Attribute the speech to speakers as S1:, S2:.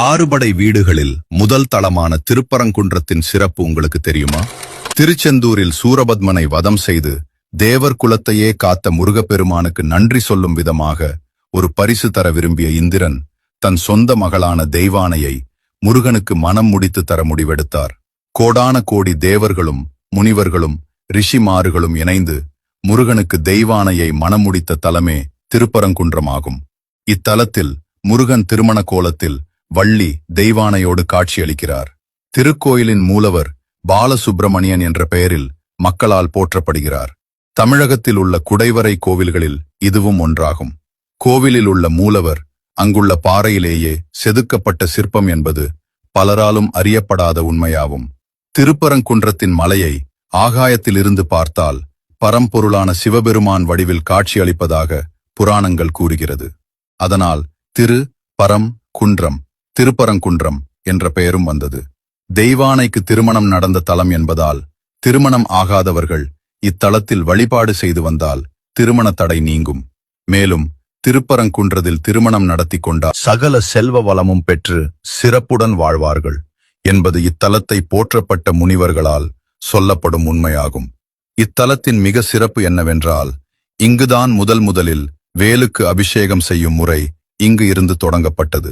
S1: ஆறுபடை வீடுகளில் முதல் தளமான திருப்பரங்குன்றத்தின் சிறப்பு உங்களுக்கு தெரியுமா? திருச்செந்தூரில் சூரபத்மனை வதம் செய்து தேவர் குலத்தையே காத்த முருகப்பெருமானுக்கு நன்றி சொல்லும் விதமாக ஒரு பரிசு தர விரும்பிய இந்திரன் தன் சொந்த மகளான தெய்வானையை முருகனுக்கு மனம் முடித்து தர முடிவெடுத்தார். கோடான கோடி தேவர்களும் முனிவர்களும் ரிஷிமார்களும் இணைந்து முருகனுக்கு தெய்வானையை மனம் முடித்த தலமே திருப்பரங்குன்றமாகும். இத்தலத்தில் முருகன் திருமண கோலத்தில் வள்ளி தெய்வானையோடு காட்சியளிக்கிறார். திருக்கோயிலின் மூலவர் பாலசுப்பிரமணியன் என்ற பெயரில் மக்களால் போற்றப்படுகிறார். தமிழகத்தில் உள்ள குடைவரை கோவில்களில் இதுவும் ஒன்றாகும். கோவிலில் உள்ள மூலவர் அங்குள்ள பாறையிலேயே செதுக்கப்பட்ட சிற்பம் என்பது பலராலும் அறியப்படாத உண்மையாகும். திருப்பரங்குன்றத்தின் மலையை ஆகாயத்திலிருந்து பார்த்தால் பரம்பொருளான சிவபெருமான் வடிவில் காட்சியளிப்பதாக புராணங்கள் கூறுகிறது. அதனால் குன்றம் திருப்பரங்குன்றம் என்ற பெயரும் வந்தது. தெய்வானைக்கு திருமணம் நடந்த தலம் என்பதால் திருமணம் ஆகாதவர்கள் இத்தலத்தில் வழிபாடு செய்து வந்தால் திருமண தடை நீங்கும். மேலும் திருப்பரங்குன்றத்தில் திருமணம் நடத்தி கொண்டால் சகல செல்வ வளமும் பெற்று சிறப்புடன் வாழ்வார்கள் என்பது இத்தலத்தை போற்றப்பட்ட முனிவர்களால் சொல்லப்படும் உண்மையாகும். இத்தலத்தின் மிக சிறப்பு என்னவென்றால் இங்குதான் முதலில் வேலுக்கு அபிஷேகம் செய்யும் முறை இங்கு இருந்து தொடங்கப்பட்டது.